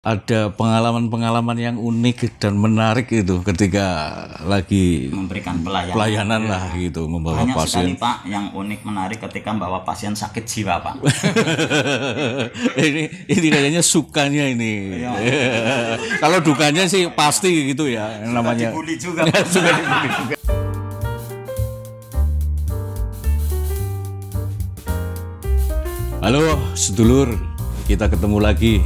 ada pengalaman-pengalaman yang unik dan menarik itu ketika lagi memberikan pelayanan lah gitu, membawa banyak pasien. sekali Pak yang unik menarik ketika membawa pasien sakit jiwa Pak. ini kayaknya sukanya ini. Kalau dukanya sih pasti gitu ya, yang namanya. Dibully juga. Suka dibully juga. Halo sedulur, kita ketemu lagi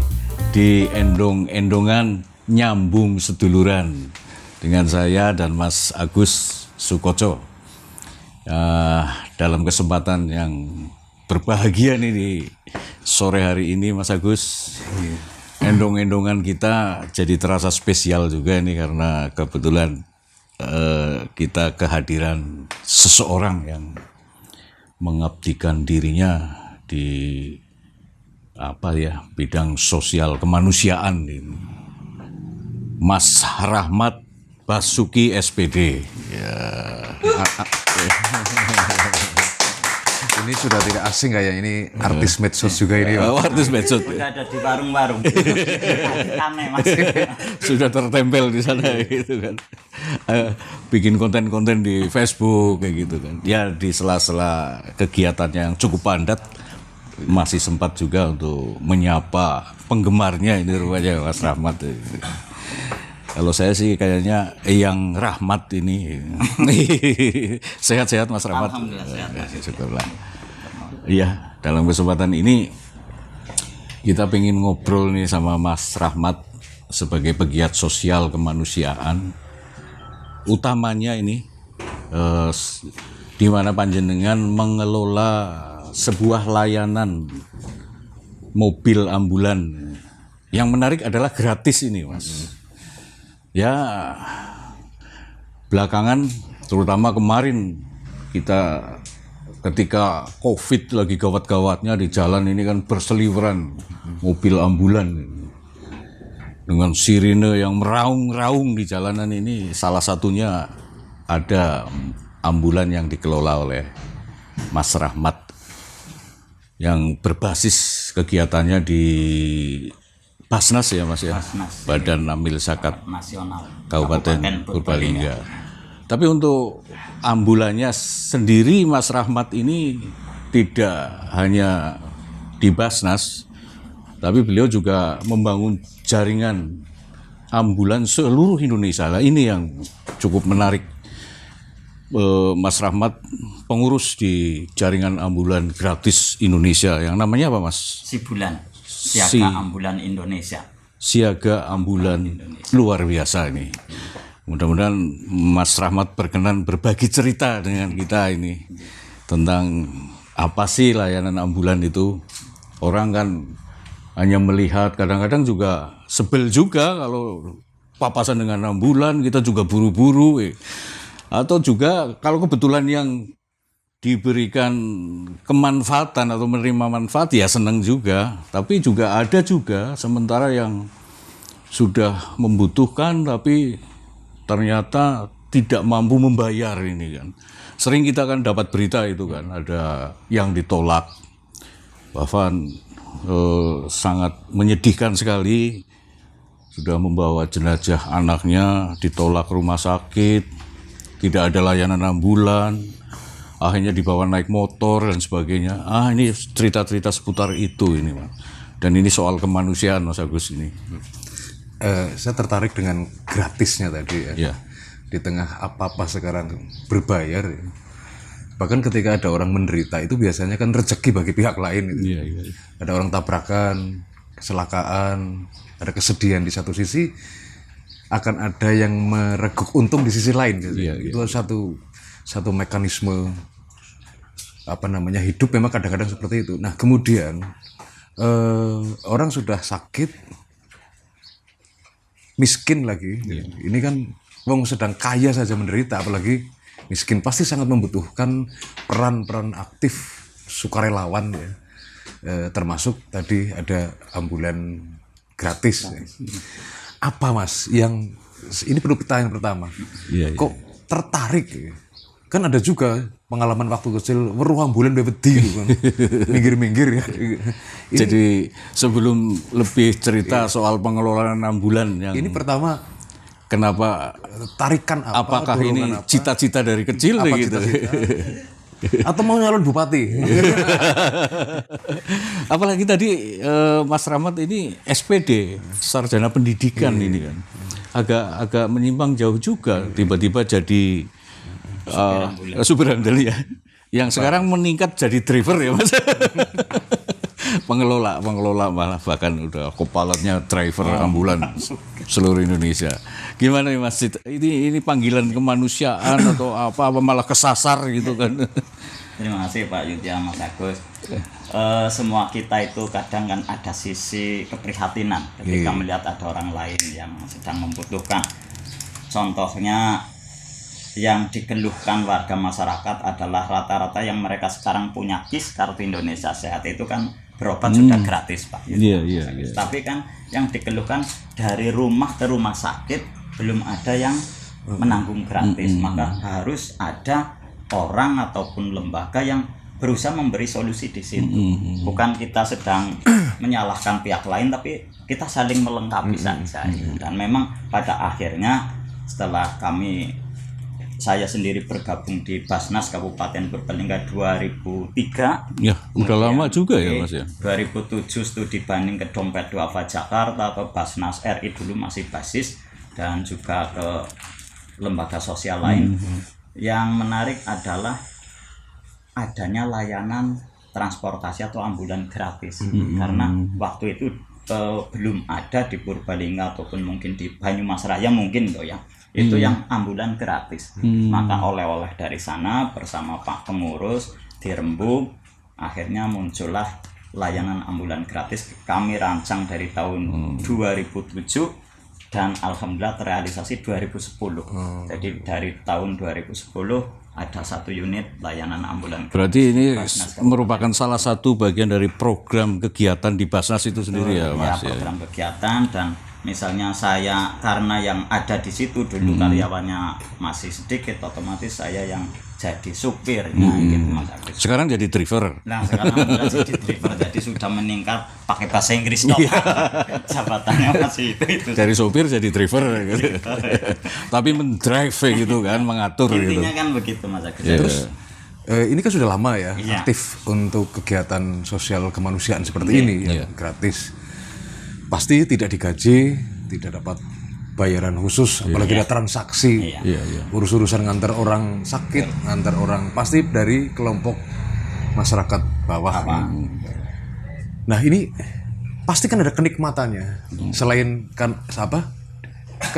di Endong-Endongan Nyambung Seduluran dengan saya dan Mas Agus Sukoco. Dalam kesempatan yang berbahagia nih di sore hari ini, Mas Agus, endong-endongan kita jadi terasa spesial juga nih karena kebetulan kita kehadiran seseorang yang mengabdikan dirinya di bidang sosial kemanusiaan ini. Mas Rahmat Basuki SPD. Ya. Ini sudah tidak asing kayak ini artis medsos juga ini. Artis medsos. Sudah ada di warung-warung. Rame Mas. Sudah tertempel di sana gitu kan. Bikin konten-konten di Facebook kayak gitu kan. Ya di sela-sela kegiatan yang cukup padat masih sempat juga untuk menyapa penggemarnya ini rupanya Mas Rahmat. Kalau saya sih kayaknya yang Rahmat ini. Sehat-sehat Mas Rahmat. Alhamdulillah sehat. Syukurlah. Iya, dalam kesempatan ini kita pengen ngobrol nih sama Mas Rahmat sebagai pegiat sosial kemanusiaan. Utamanya ini di mana panjenengan mengelola sebuah layanan mobil ambulan. Yang menarik adalah gratis ini, Mas. Ya, belakangan terutama kemarin kita ketika COVID lagi gawat-gawatnya di jalan ini kan berseliweran mobil ambulan dengan sirine yang meraung-raung di jalanan ini. Salah satunya ada ambulan yang dikelola oleh Mas Rahmat yang berbasis kegiatannya di Basnas ya Mas ya, Basnas, Badan Amil Zakat Nasional Kabupaten Purbalingga. Tapi untuk ambulannya sendiri Mas Rahmat ini tidak hanya di Basnas, tapi beliau juga membangun jaringan ambulan seluruh Indonesia. Nah, ini yang cukup menarik. Mas Rahmat pengurus di jaringan ambulan gratis Indonesia yang namanya apa Mas? Sibulan, Siaga Ambulan Indonesia. Siaga Ambulan luar biasa ini. Mudah-mudahan Mas Rahmat berkenan berbagi cerita dengan kita ini tentang apa sih layanan ambulan itu. Orang kan hanya melihat, kadang-kadang juga sebel juga kalau papasan dengan ambulan, kita juga buru-buru. Atau juga kalau kebetulan yang diberikan kemanfaatan atau menerima manfaat ya senang juga. Tapi juga ada juga sementara yang sudah membutuhkan tapi ternyata tidak mampu membayar ini kan. Sering kita kan dapat berita itu kan, ada yang ditolak. Bahkan sangat menyedihkan sekali, sudah membawa jenazah anaknya ditolak rumah sakit, tidak ada layanan ambulan, akhirnya dibawa naik motor dan sebagainya. Ini cerita-cerita seputar itu ini, Mas. Dan ini soal kemanusiaan, Mas Agus ini. Saya tertarik dengan gratisnya tadi ya. Ya. Di tengah apa-apa sekarang berbayar. Ya. Bahkan ketika ada orang menderita itu biasanya kan rezeki bagi pihak lain. Gitu. Iya. Ada orang tabrakan, kecelakaan, ada kesedihan di satu sisi, akan ada yang mereguk untung di sisi lain gitu. Itu satu mekanisme hidup memang kadang-kadang seperti itu. Nah kemudian orang sudah sakit, miskin lagi, ini kan wong sedang kaya saja menderita, apalagi miskin, pasti sangat membutuhkan peran-peran aktif sukarelawan ya. Termasuk tadi ada ambulan gratis. Ya. Apa Mas yang ini perlu pertanyaan pertama? Iya. Kok tertarik ya, kan ada juga pengalaman waktu kecil weruh ambulan wedi gitu kan. Minggir-minggir ya. Jadi sebelum lebih cerita soal pengelolaan ambulan yang Ini pertama kenapa, tarikan apa? apakah ini dorongan apa? cita-cita dari kecil Apa gitu? cita-cita? Atau mau nyalon bupati? Apalagi tadi Mas Rahmat ini SPD, sarjana pendidikan ini kan, agak menyimpang jauh juga, tiba-tiba jadi supir ambulan ya, yang sekarang meningkat jadi driver ya Mas. pengelola malah bahkan udah kepalanya driver ambulan seluruh Indonesia. Gimana nih Mas? Ini panggilan kemanusiaan atau apa malah kesasar gitu kan? Terima kasih Pak Yudya, Mas Agus. Semua kita itu kadang kan ada sisi keprihatinan ketika melihat ada orang lain yang sedang membutuhkan. Contohnya yang dikeluhkan warga masyarakat adalah rata-rata yang mereka sekarang punya KIS, Kartu Indonesia Sehat, itu kan berobat sudah gratis Pak. Iya. Tapi kan yang dikeluhkan dari rumah ke rumah sakit belum ada yang menanggung gratis. Maka harus ada orang ataupun lembaga yang berusaha memberi solusi di situ. Bukan kita sedang menyalahkan pihak lain, tapi kita saling melengkapi saja. Dan memang pada akhirnya setelah saya sendiri bergabung di Basnas Kabupaten Purbalingga 2003. Ya, udah lama juga ya Mas ya. 2007 studi banding ke Dompet Duafa Jakarta, ke Basnas RI dulu masih basis, dan juga ke lembaga sosial lain. Yang menarik adalah adanya layanan transportasi atau ambulan gratis. Karena waktu itu belum ada di Purbalingga ataupun mungkin di Banyumas Raya mungkin loh ya. Itu yang ambulan gratis. Maka oleh-oleh dari sana bersama Pak Pengurus dirembuk, akhirnya muncullah layanan ambulan gratis. Kami rancang dari tahun 2007 dan alhamdulillah terrealisasi 2010. Jadi dari tahun 2010 ada 1 unit layanan ambulan gratis. Berarti ini merupakan salah satu bagian dari program kegiatan di Basnas itu sendiri ya Mas ya. Program kegiatan, dan misalnya saya karena yang ada di situ dulu karyawannya masih sedikit, otomatis saya yang jadi supir. Nah, gitu Mas Agus. Sekarang jadi driver. Nah, sekarang udah jadi driver, jadi sudah meningkat pakai bahasa Inggris dong. Jabatannya masih itu. Dari supir jadi driver gitu. Tapi mendrive gitu kan, mengatur gitu. Intinya kan begitu Mas Agus. Terus ini kan sudah lama ya Iya. aktif untuk kegiatan sosial kemanusiaan seperti ini yang gratis. Pasti tidak digaji, tidak dapat bayaran khusus, apalagi ada transaksi, urus-urusan ngantar orang sakit, ngantar orang, pasti dari kelompok masyarakat bawah. Nah ini pasti kan ada kenikmatannya, selain kan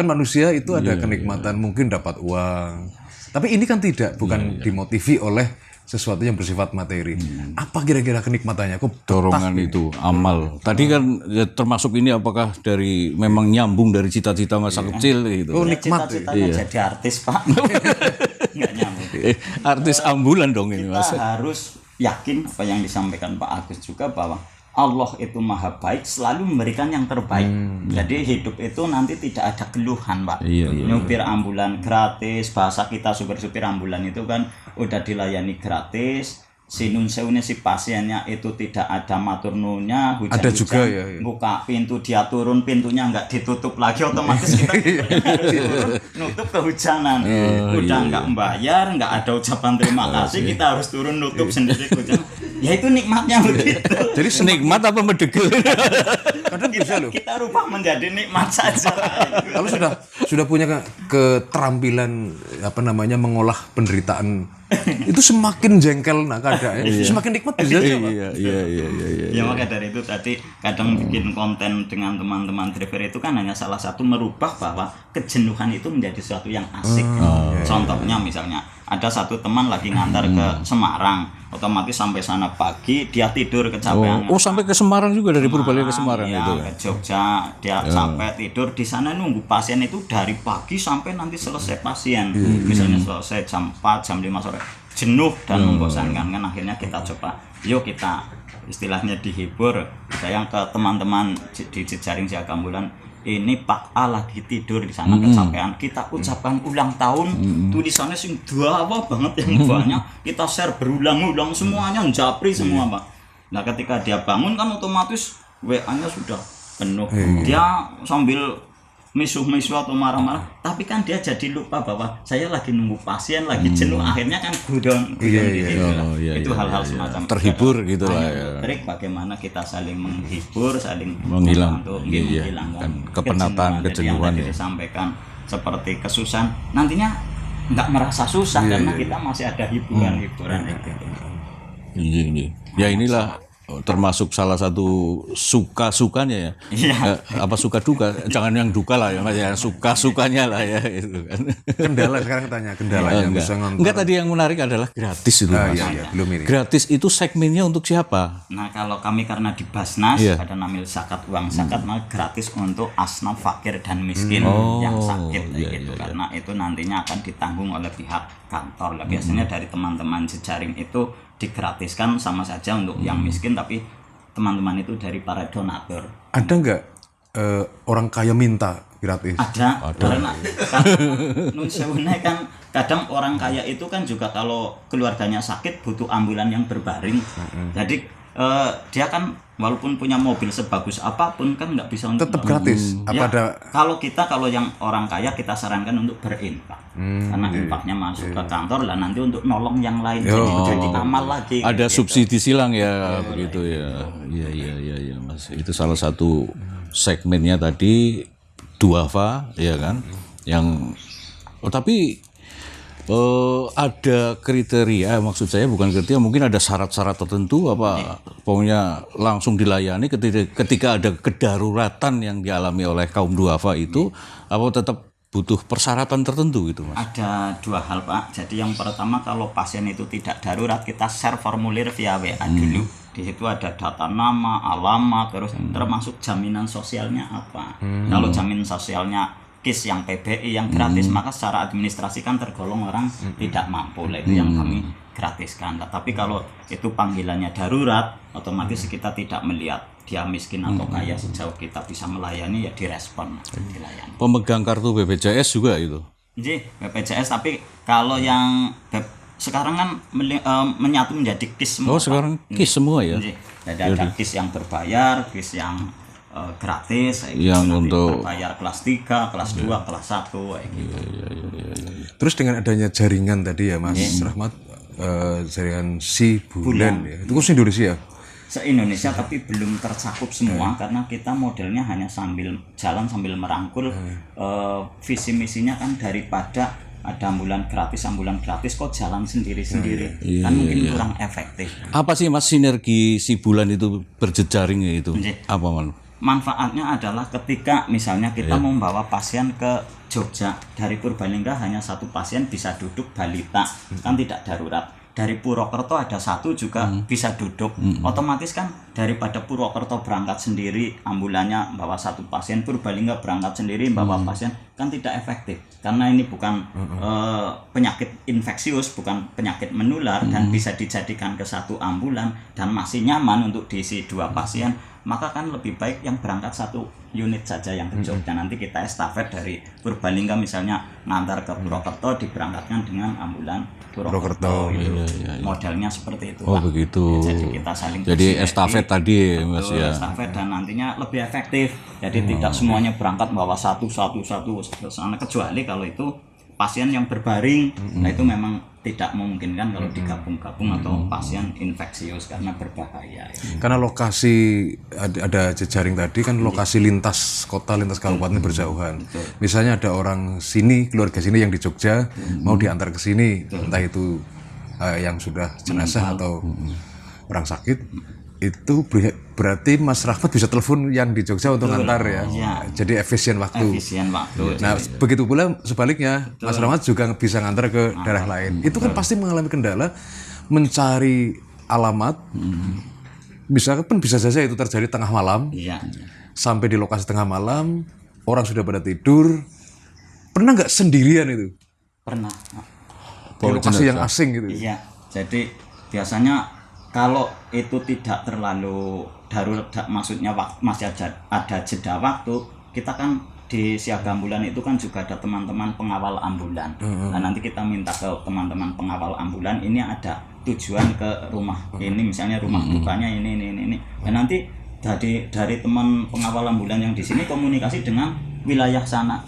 manusia itu ada kenikmatan, mungkin dapat uang, tapi ini kan tidak, bukan dimotivi oleh sesuatu yang bersifat materi. Apa kira-kira kenikmatannya? Kok Dorongan itu, amal. Tadi kan ya, termasuk ini apakah dari memang nyambung dari cita-cita masa kecil gitu. Oh, nikmat. Cita-citanya jadi artis Pak. Nggak nyambung. Artis ambulan dong ini Mas. Kita harus yakin apa yang disampaikan Pak Agus juga, bahwa Allah itu maha baik, selalu memberikan yang terbaik. Jadi hidup itu nanti tidak ada keluhan Pak. Nyupir ambulan gratis, bahasa kita supir-supir ambulan itu kan udah dilayani gratis. Si nun seune si pasiennya itu tidak ada matur nunya, hujan-hujan Ada juga, ya. buka pintu, dia turun, pintunya nggak ditutup lagi, otomatis kita harus turun, nutup kehujanan. Udah nggak membayar, nggak ada ucapan terima kasih, kita harus turun nutup sendiri kehujanan. Ya itu nikmatnya begitu. Jadi Nikmat apa medegel? kadang bisa loh. Kita rubah menjadi nikmat saja. Kalau sudah punya keterampilan mengolah penderitaan, itu semakin jengkel keadaannya, semakin nikmat bisa aja, Pak. Iya. Ya maka dari itu tadi kadang bikin konten dengan teman-teman driver itu kan hanya salah satu merubah bahwa kejenuhan itu menjadi sesuatu yang asik. Contohnya misalnya ada satu teman lagi ngantar ke Semarang, otomatis sampai sana pagi dia tidur kecapean. Oh, sampai ke Semarang juga, dari Purbalingga ke Semarang ya, itu. Ke Jogja dia sampai tidur di sana, nunggu pasien itu dari pagi sampai nanti selesai pasien. Misalnya selesai jam 4, jam 5 sore. Jenuh dan membosankan kan, akhirnya kita coba, yuk kita istilahnya dihibur. Saya ke teman-teman di jejaring siaga ambulan, ini Pak A lagi tidur di sana kecapean, kita ucapkan ulang tahun, tulisannya sing apa banget yang banyak, kita share berulang-ulang semuanya japri semua Pak. Nah ketika dia bangun kan otomatis WA-nya sudah penuh, dia sambil misuh-misuh atau marah-marah, tapi kan dia jadi lupa bahwa saya lagi nunggu pasien, lagi jenuh, akhirnya kan gudang itu hal-hal semacam terhibur gitu lah ya. Trik bagaimana kita saling menghibur, saling menghilangkan kepenatan, kejenuhan yang disampaikan seperti kesusahan, nantinya nggak merasa susah karena kita masih ada hiburan-hiburan itu. Ya inilah termasuk salah satu suka-sukanya ya. Apa suka duka, jangan yang duka lah ya Mas ya, suka-sukanya lah ya itu kan. Kendala sekarang tanya kendalanya bisa ngontor. Enggak, tadi yang menarik adalah gratis itu Mas. Belum ini. Gratis itu segmennya untuk siapa? Nah kalau kami karena di Basnas ada namanya zakat, uang zakat, maka gratis untuk asnaf fakir dan miskin yang sakit karena itu nantinya akan ditanggung oleh pihak kantor lah. Biasanya dari teman-teman jejaring itu digratiskan sama saja untuk yang miskin, tapi teman-teman itu dari para donatur. Ada nggak orang kaya minta gratis? Ada. Karena nun sewune kan kadang orang kaya itu kan juga kalau keluarganya sakit butuh ambulan yang berbaring. Jadi dia kan walaupun punya mobil sebagus apapun kan nggak bisa untuk tetap gratis. Kalau yang orang kaya kita sarankan untuk berinfak, karena infaknya masuk ke kantor lah nanti untuk nolong yang lain, jadi amal lagi. Ada subsidi silang ya begitu ya. Iya Mas. Itu salah satu segmennya tadi duafa ya kan, yang tapi ada kriteria, maksud saya bukan kriteria, mungkin ada syarat-syarat tertentu apa pokoknya langsung dilayani ketika ada kedaruratan yang dialami oleh kaum duafa itu, apa tetap butuh persyaratan tertentu gitu Mas? Ada dua hal Pak. Jadi yang pertama kalau pasien itu tidak darurat kita share formulir via WA dulu. Di situ ada data nama, alamat, terus termasuk jaminan sosialnya apa. Kalau jaminan sosialnya KIS yang PBI yang gratis, maka secara administrasi kan tergolong orang tidak mampu lah, itu yang kami gratiskan. Tapi kalau itu panggilannya darurat, otomatis kita tidak melihat dia miskin atau kaya, sejauh kita bisa melayani ya direspon, dilayani. Pemegang kartu BPJS juga itu? Jadi BPJS, tapi kalau yang sekarang kan menyatu menjadi KIS semua. Oh sekarang KIS semua ya? Jadi ada KIS yang berbayar, KIS yang gratis, yang untuk bayar kelas 3, kelas 2, kelas 1 kayak gitu. Terus dengan adanya jaringan tadi ya Mas Rahmat, jaringan si bulan ya. Itu khusus Indonesia. Se-Indonesia tapi belum tercakup semua karena kita modelnya hanya sambil jalan sambil merangkul. Visi misinya kan daripada ada ambulan gratis kok jalan sendiri-sendiri kan mungkin kurang efektif. Apa sih Mas sinergi si bulan itu berjejaring itu? Apa Mas? Manfaatnya adalah ketika misalnya kita membawa pasien ke Jogja, dari Purbalingga hanya satu pasien bisa duduk balita, kan tidak darurat. Dari Purwokerto ada satu juga bisa duduk. Otomatis kan daripada Purwokerto berangkat sendiri ambulannya bawa satu pasien, Purbalingga berangkat sendiri bawa pasien, kan tidak efektif. Karena ini bukan penyakit infeksius, bukan penyakit menular dan bisa dijadikan ke satu ambulan dan masih nyaman untuk diisi 2 pasien. Maka kan lebih baik yang berangkat satu unit saja yang ke Jogja. Nanti kita estafet dari Purbalingga misalnya ngantar ke Purwokerto, diberangkatkan dengan ambulan Purwokerto. Modelnya seperti itu. Oh Pak. Begitu. Ya, jadi kita saling estafet tadi Mas ya. Estafet dan nantinya lebih efektif. Jadi tidak semuanya berangkat bawa satu ke sana, kecuali kalau itu pasien yang berbaring. Nah itu memang tidak memungkinkan kalau digabung-gabung atau pasien infeksius karena berbahaya. Karena lokasi ada jejaring tadi kan lokasi lintas kota, lintas kabupaten berjauhan. Misalnya ada orang sini, keluarga sini yang di Jogja mau diantar ke sini, entah itu yang sudah jenazah atau orang sakit, itu berarti Mas Rahmat bisa telepon yang di Jogja untuk ngantar ya. Jadi efisien waktu. Nah, begitu pula sebaliknya, Mas Rahmat juga bisa ngantar ke daerah lain. Itu kan pasti mengalami kendala mencari alamat. Misalkan bisa saja itu terjadi tengah malam. Sampai di lokasi tengah malam, orang sudah pada tidur. Pernah nggak sendirian itu? Pernah. Di lokasi yang asing gitu. Iya. Jadi biasanya kalau itu tidak terlalu darurat, maksudnya masih ada jeda waktu, kita kan di siaga ambulan itu kan juga ada teman-teman pengawal ambulan. Nah, nanti kita minta ke teman-teman pengawal ambulan ini ada tujuan ke rumah ini, misalnya rumah dukanya ini. Dan nanti dari teman pengawal ambulan yang di sini komunikasi dengan wilayah sana.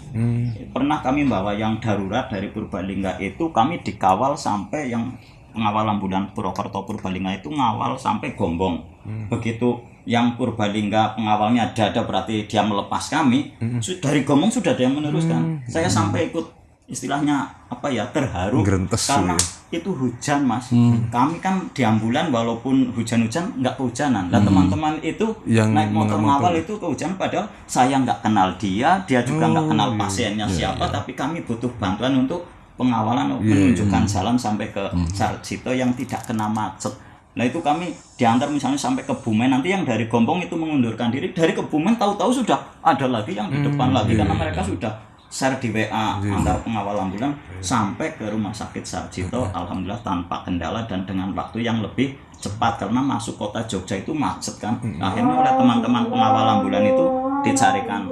Pernah kami bawa yang darurat dari Purbalingga itu kami dikawal sampai yang pengawal ambulan Purwokerto Purbalingga itu ngawal sampai Gombong. Begitu yang Purbalingga pengawalnya ada berarti dia melepas kami. Dari Gombong sudah ada yang meneruskan. Saya sampai ikut istilahnya apa ya, terharu karena itu hujan, Mas. Kami kan di ambulan walaupun hujan-hujan nggak kehujanan. Dan teman-teman itu yang naik motor ngawal itu kehujanan, padahal saya nggak kenal dia juga nggak kenal pasiennya siapa, tapi kami butuh bantuan untuk pengawalan, menunjukkan jalan sampai ke Sarjito yang tidak kena macet. Nah itu kami diantar misalnya sampai ke Bumen, nanti yang dari Gombong itu mengundurkan diri, dari Kebumen tahu-tahu sudah ada lagi yang di depan lagi, karena mereka sudah share di WA antar pengawal ambulan sampai ke rumah sakit Sarjito, alhamdulillah tanpa kendala dan dengan waktu yang lebih cepat, karena masuk kota Jogja itu macet kan. Akhirnya oleh teman-teman pengawal ambulan itu dicarikan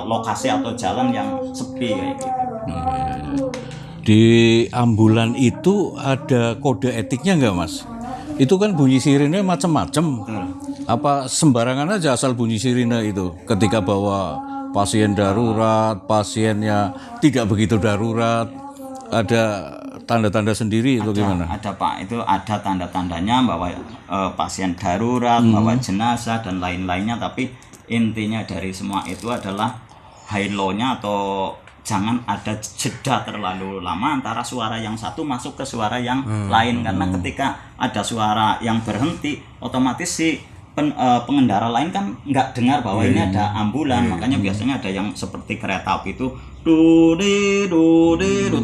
lokasi atau jalan yang sepi kayak gitu. Di ambulan itu ada kode etiknya nggak, Mas? Itu kan bunyi sirine macam-macam. Apa sembarangan aja asal bunyi sirine itu ketika bawa pasien darurat, pasiennya tidak begitu darurat, ada tanda-tanda sendiri itu gimana? Ada Pak, itu ada tanda-tandanya bahwa pasien darurat, bahwa jenazah dan lain-lainnya, tapi intinya dari semua itu adalah high-low-nya atau jangan ada jeda terlalu lama antara suara yang satu masuk ke suara yang lain, karena ketika ada suara yang berhenti otomatis si pengendara lain kan nggak dengar bahwa ini ada ambulan. Makanya biasanya ada yang seperti kereta api itu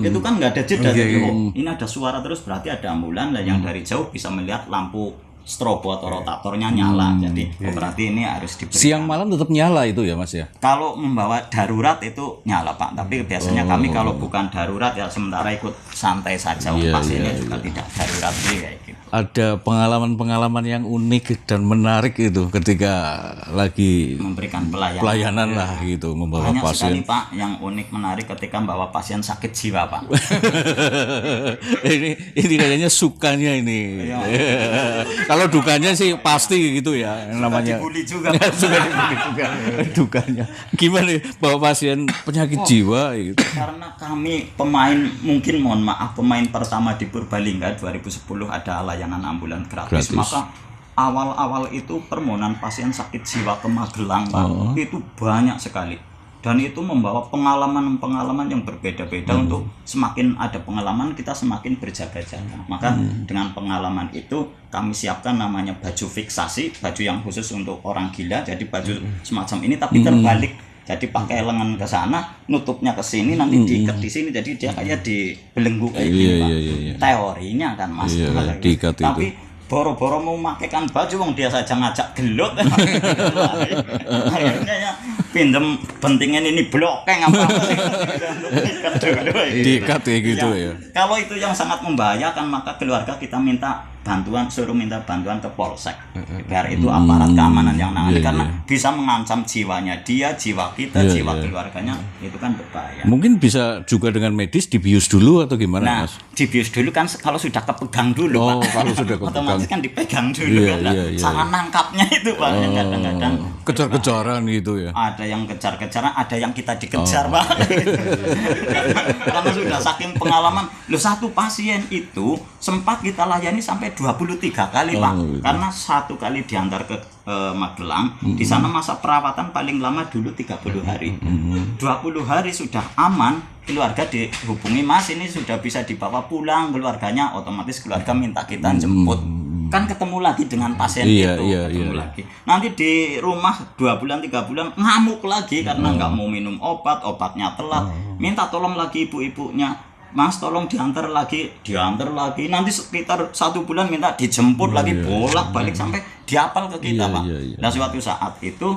itu kan nggak ada jeda. Jadi ini ada suara terus berarti ada ambulan. Lah yang dari jauh bisa melihat lampu strobo atau rotatornya nyala. Jadi berarti ini harus diberikan. Siang malam tetap nyala itu ya, Mas ya? Kalau membawa darurat itu nyala, Pak. Tapi biasanya kami kalau bukan darurat ya sementara ikut santai saja. Pasiennya juga tidak darurat kayak gitu. Ada pengalaman-pengalaman yang unik dan menarik itu ketika lagi memberikan pelayanan lah gitu, membawa banyak pasien. Sekali, Pak, yang unik menarik ketika membawa pasien sakit jiwa, Pak. ini kayaknya sukanya ini. Kalau dukanya sih pasti gitu ya, namanya. Dibully juga. Suka dibully juga. Dukanya. Gimana bawa pasien penyakit jiwa gitu? Karena kami pemain, mungkin mohon maaf, pemain pertama di Purbalingga 2010 ada layanan ambulan gratis. Maka awal-awal itu permohonan pasien sakit jiwa ke Magelang, Pak, itu banyak sekali. Dan itu membawa pengalaman-pengalaman yang berbeda-beda. Untuk semakin ada pengalaman kita semakin berjaga-jaga. Maka dengan pengalaman itu kami siapkan namanya baju fiksasi, baju yang khusus untuk orang gila. Jadi baju semacam ini tapi terbalik. Jadi pakai lengan ke sana, nutupnya ke sini, nanti diikat di sini. Jadi dia kayak dibelenggu kayak gini, Pak. Teorinya kan, Mas. Tapi boro-boro mau makaikan baju, wong dia saja ngajak gelut. Akhirnya pinjem pentingnya ini blokeng apa sih? Diikat ya gitu ya. Kalau itu yang sangat membahayakan, maka keluarga kita minta bantuan, suruh minta bantuan ke Polsek. Biar itu aparat keamanan yang nangani, karena bisa mengancam jiwanya dia, jiwa kita, jiwa keluarganya, itu kan berbahaya. Mungkin bisa juga dengan medis dibius dulu atau gimana, nah, Mas? Dibius dulu kan kalau sudah kepegang dulu, Pak. Kalau sudah kepegang otomatis kan dipegang dulu kan. Salah nangkapnya itu, Pak. Kadang-kadang kejar-kejaran gitu ya. Ada yang kejar-kejaran, ada yang kita dikejar, Pak. Karena sudah saking pengalaman. Loh, satu pasien itu sempat kita layani sampai 23 kali, Pak. Karena satu kali diantar ke Magelang, di sana masa perawatan paling lama dulu 30 hari. 20 hari sudah aman, keluarga dihubungi, Mas ini sudah bisa dibawa pulang keluarganya, otomatis keluarga minta kita jemput. Kan ketemu lagi dengan pasien ketemu lagi. Nanti di rumah 2 bulan 3 bulan ngamuk lagi karena nggak mau minum obatnya telat. Minta tolong lagi ibu-ibunya, Mas tolong diantar lagi. Nanti sekitar 1 bulan minta dijemput lagi, bolak-balik sampai diapal ke kita, Pak. Nah suatu saat itu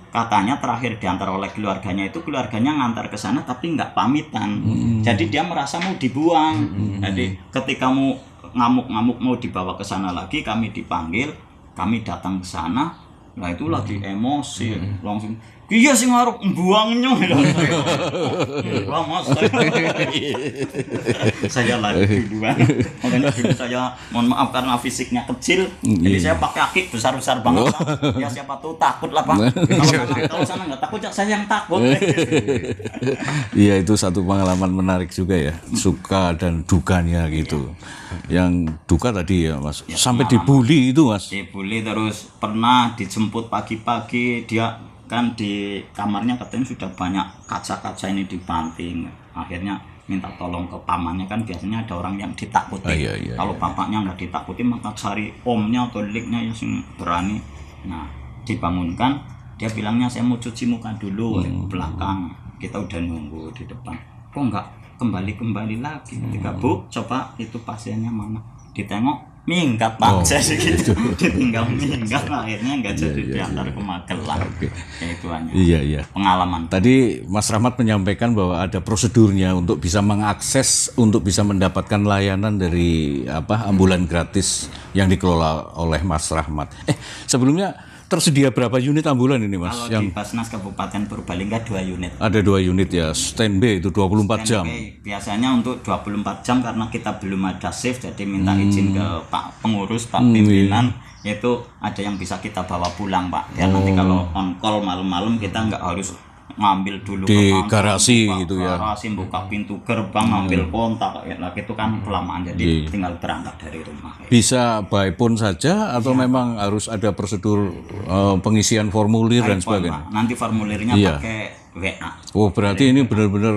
katanya terakhir diantar oleh keluarganya itu, keluarganya ngantar ke sana tapi nggak pamitan. Jadi dia merasa mau dibuang. Jadi ketika mau ngamuk-ngamuk mau dibawa ke sana lagi, kami dipanggil, kami datang ke sana. Nah itu lagi emosi, langsung Iya sing arep mbuangnya lho. Wah, Mas. Saya lari duluan. Makanya dulu saya mohon maaf karena fisiknya kecil, jadi saya pakai kaki besar-besar banget. Pak. Ya siapa tahu takut lah, Pak. Kalau sana enggak takut, saya yang takut. Iya, itu satu pengalaman menarik juga ya, suka dan dukanya gitu. Yang duka tadi ya Mas, sampai dibully itu Mas. Dibully terus pernah dijemput pagi-pagi, dia kan di kamarnya katanya sudah banyak kaca-kaca ini dibanting. Akhirnya minta tolong ke pamannya, kan biasanya ada orang yang ditakuti. Kalau bapaknya nggak ditakuti maka cari omnya atau liknya yang berani. Nah, dibangunkan, dia bilangnya saya mau cuci muka dulu ke belakang. Kita udah nunggu di depan. Kok nggak kembali lagi? Ketika Bu, coba itu pasiennya mana? Ditengok minggat Pak, saya segitu ditinggal minggat, akhirnya nggak jadi diantar ke Magelang. Itu hanya pengalaman. Tadi Mas Rahmat menyampaikan bahwa ada prosedurnya untuk bisa mengakses, untuk bisa mendapatkan layanan dari ambulan gratis yang dikelola oleh Mas Rahmat. Sebelumnya tersedia berapa unit ambulan ini Mas? Kalau di Basnas Kabupaten Purbalingga 2 unit. Ada 2 unit ya, standby itu 24 jam. Biasanya untuk 24 jam karena kita belum ada shift, jadi minta izin ke Pak Pengurus, Pak Pimpinan, itu ada yang bisa kita bawa pulang Pak. Ya nanti kalau on call malam-malam kita nggak harus ngambil dulu di ke garasi buka gitu ya. Garasi, buka pintu gerbang, ngambil kontak, itu kan kelamaan. Jadi tinggal berangkat dari rumah. Bisa by phone saja atau memang harus ada prosedur pengisian formulir dan sebagainya? Nanti formulirnya pakai WA. Oh, berarti ini benar-benar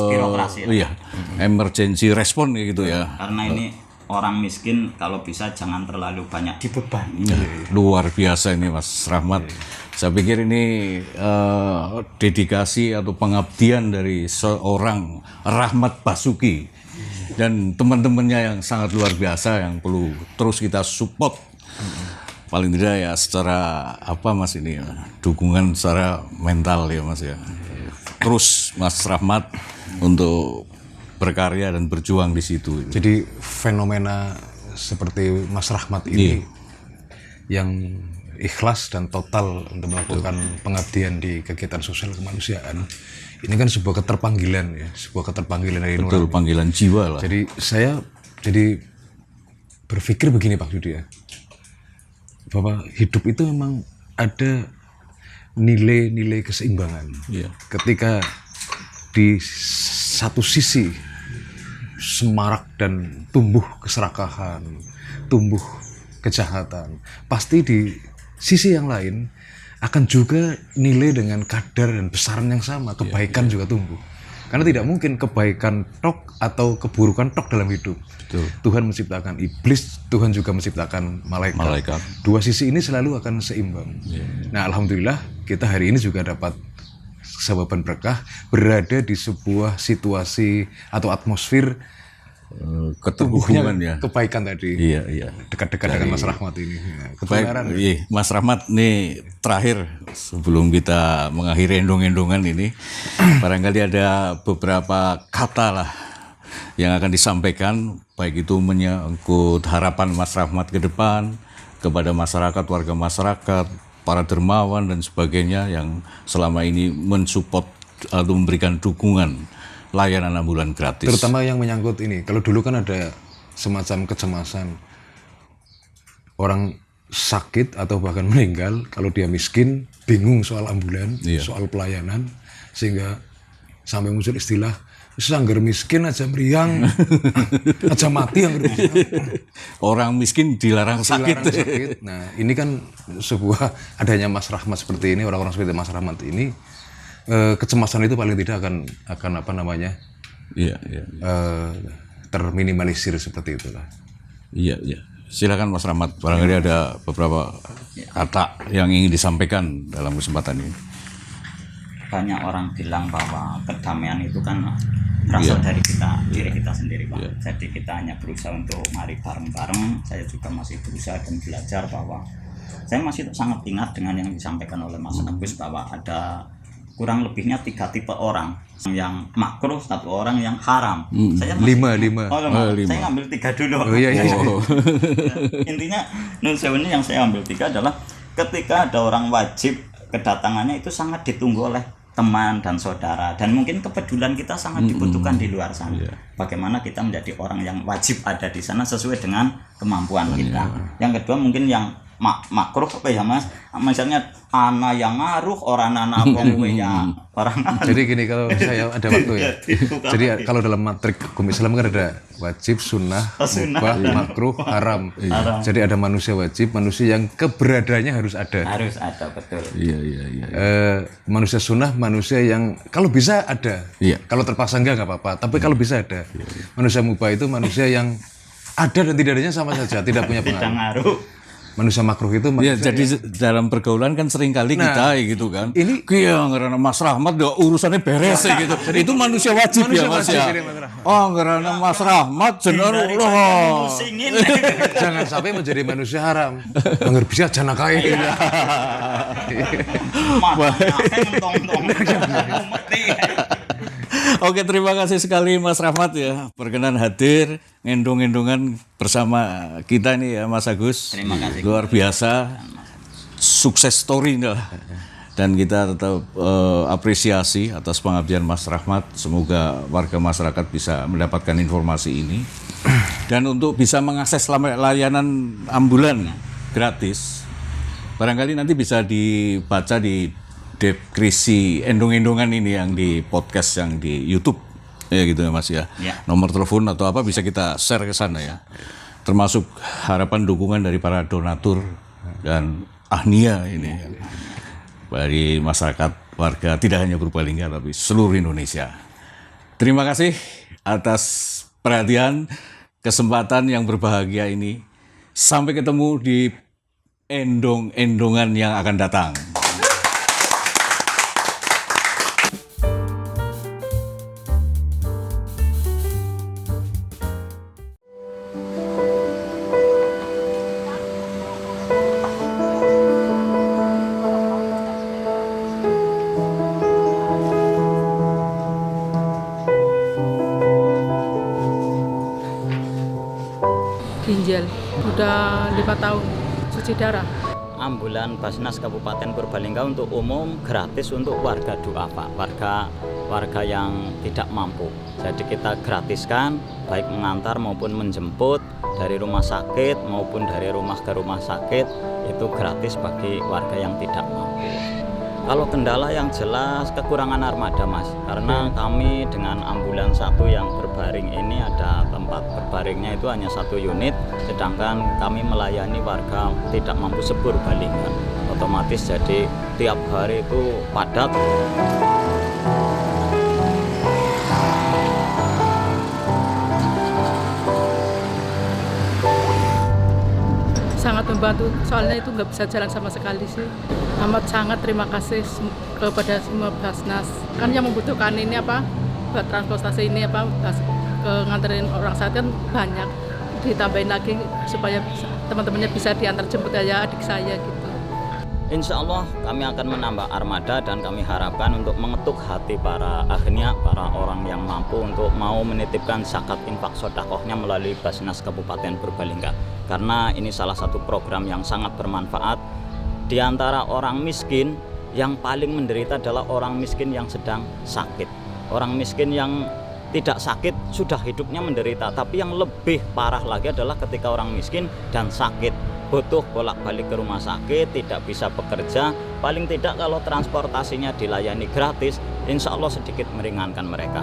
birokrasi. emergency response gitu ya. Karena ini orang miskin kalau bisa jangan terlalu banyak dibebani. Luar biasa ini Mas Rahmat. Saya pikir ini dedikasi atau pengabdian dari seorang Rahmat Basuki dan teman-temannya yang sangat luar biasa yang perlu terus kita support. Paling tidak ya secara Mas ini dukungan secara mental ya Mas ya. Terus Mas Rahmat untuk berkarya dan berjuang di situ. Jadi fenomena seperti Mas Rahmat ini yang ikhlas dan total untuk melakukan pengabdian di kegiatan sosial kemanusiaan, ini kan sebuah keterpanggilan ya, sebuah keterpanggilan dari nurani. Betul, panggilan jiwa lah. Jadi saya berpikir begini Pak Yudi ya, bahwa hidup itu memang ada nilai-nilai keseimbangan. Ketika di satu sisi semarak dan tumbuh keserakahan, tumbuh kejahatan, pasti di sisi yang lain akan juga nilai dengan kadar dan besaran yang sama, kebaikan juga tumbuh. Karena tidak mungkin kebaikan tok atau keburukan tok dalam hidup. Betul. Tuhan menciptakan iblis, Tuhan juga menciptakan malaikat. Dua sisi ini selalu akan seimbang. Nah, alhamdulillah kita hari ini juga dapat sebaban berkah berada di sebuah situasi atau atmosfer keterhubungan ya, kebaikan tadi. Dekat-dekat dengan Mas Rahmat ini. Mas Rahmat nih terakhir sebelum kita mengakhiri endong-endongan ini, barangkali ada beberapa kata lah yang akan disampaikan, baik itu menyangkut harapan Mas Rahmat ke depan kepada masyarakat, warga masyarakat, para dermawan dan sebagainya yang selama ini mensupport atau memberikan dukungan layanan ambulan gratis. Terutama yang menyangkut ini. Kalau dulu kan ada semacam kecemasan orang sakit atau bahkan meninggal, kalau dia miskin, bingung soal ambulan, soal pelayanan, sehingga sampai muncul istilah sanggar miskin aja meriang, aja mati yang orang miskin dilarang sakit. Nah, ini kan sebuah adanya Mas Rahmat seperti ini, orang-orang seperti Mas Rahmat ini, kecemasan itu paling tidak akan terminimalisir seperti itulah. Silakan Mas Rahmat, barangkali ada beberapa kata yang ingin disampaikan dalam kesempatan ini. Banyak orang bilang bahwa kedamaian itu kan berasal dari diri kita sendiri Pak. Jadi kita hanya berusaha untuk mari bareng-bareng. Saya juga masih berusaha dan belajar bahwa saya masih sangat ingat dengan yang disampaikan oleh Mas Agus bahwa ada kurang lebihnya 3 tipe orang, yang makruh, 1 orang yang haram. Saya masih, lima. Saya ngambil 3 dulu. Intinya nun sewu ini yang saya ambil 3 adalah ketika ada orang wajib kedatangannya itu sangat ditunggu oleh teman dan saudara, dan mungkin kepedulian kita sangat dibutuhkan di luar sana. Bagaimana kita menjadi orang yang wajib ada di sana sesuai dengan kemampuan kita. Yang kedua mungkin yang makruh apa ya Mas, misalnya anak yang ngaruh orang anak ya orang. Jadi gini, kalau saya ada waktu ya. Jadi kalau dalam matrik hukum Islam kan ada wajib, sunnah, mubah, makruh, haram. Jadi ada manusia wajib, manusia yang keberadaannya harus ada. Harus ada, betul. Iya. Manusia sunnah, manusia yang kalau bisa ada. Kalau terpaksa enggak apa-apa. Tapi kalau bisa ada. Manusia mubah itu manusia yang ada dan tidak adanya sama saja, tidak punya Tidak pengaruh. ngaruh. Manusia makruh itu Ya, manusia jadi dalam pergaulan kan sering kali kita gitu kan. Ini karena Mas Rahmat urusannya beres ya gitu. Itu manusia wajib ya Mas ya. Oh, karena Mas Rahmat jeneng loh. Musingin. jangan sampai menjadi manusia haram. Dengar bisa jangan kayak. Oke, terima kasih sekali Mas Rahmat ya, berkenan hadir ngendong-ngendongan bersama kita nih ya Mas Agus. Terima kasih. Luar biasa, sukses story lah. Dan kita tetap apresiasi atas pengabdian Mas Rahmat. Semoga warga masyarakat bisa mendapatkan informasi ini. Dan untuk bisa mengakses layanan ambulan gratis, barangkali nanti bisa dibaca di deskripsi endong-endongan ini yang di podcast yang di YouTube ya gitu ya Mas ya. Nomor telepon atau apa bisa kita share ke sana ya. Termasuk harapan dukungan dari para donatur dan ahnia ini dari masyarakat warga tidak hanya Purbalingga tapi seluruh Indonesia. Terima kasih atas perhatian, kesempatan yang berbahagia ini. Sampai ketemu di endong-endongan yang akan datang. Ginjal udah 5 tahun, cuci darah. Ambulan Basnas Kabupaten Purbalingga untuk umum gratis untuk warga duafa, warga yang tidak mampu. Jadi kita gratiskan baik mengantar maupun menjemput dari rumah sakit maupun dari rumah ke rumah sakit, itu gratis bagi warga yang tidak mampu. Kalau kendala yang jelas kekurangan armada Mas, karena kami dengan ambulans 1 yang berbaring ini ada tempat berbaringnya itu hanya 1 unit, sedangkan kami melayani warga tidak mampu se-Purbalingga. Otomatis jadi tiap hari itu padat. Sangat membantu, soalnya itu nggak bisa jalan sama sekali sih. Amat sangat terima kasih kepada semua Basnas. Kan yang membutuhkan ini buat transportasi ini ke nganterin orang sakit kan banyak. Ditambahin lagi supaya teman-temannya bisa diantar jemput aja adik saya gitu. Insya Allah kami akan menambah armada dan kami harapkan untuk mengetuk hati para akhnia, para orang yang mampu untuk mau menitipkan zakat infak sodakohnya melalui Basnas Kabupaten Purbalingga. Karena ini salah satu program yang sangat bermanfaat. Di antara orang miskin, yang paling menderita adalah orang miskin yang sedang sakit. Orang miskin yang tidak sakit sudah hidupnya menderita, tapi yang lebih parah lagi adalah ketika orang miskin dan sakit, butuh bolak-balik ke rumah sakit, tidak bisa bekerja. Paling tidak kalau transportasinya dilayani gratis, insya Allah sedikit meringankan mereka.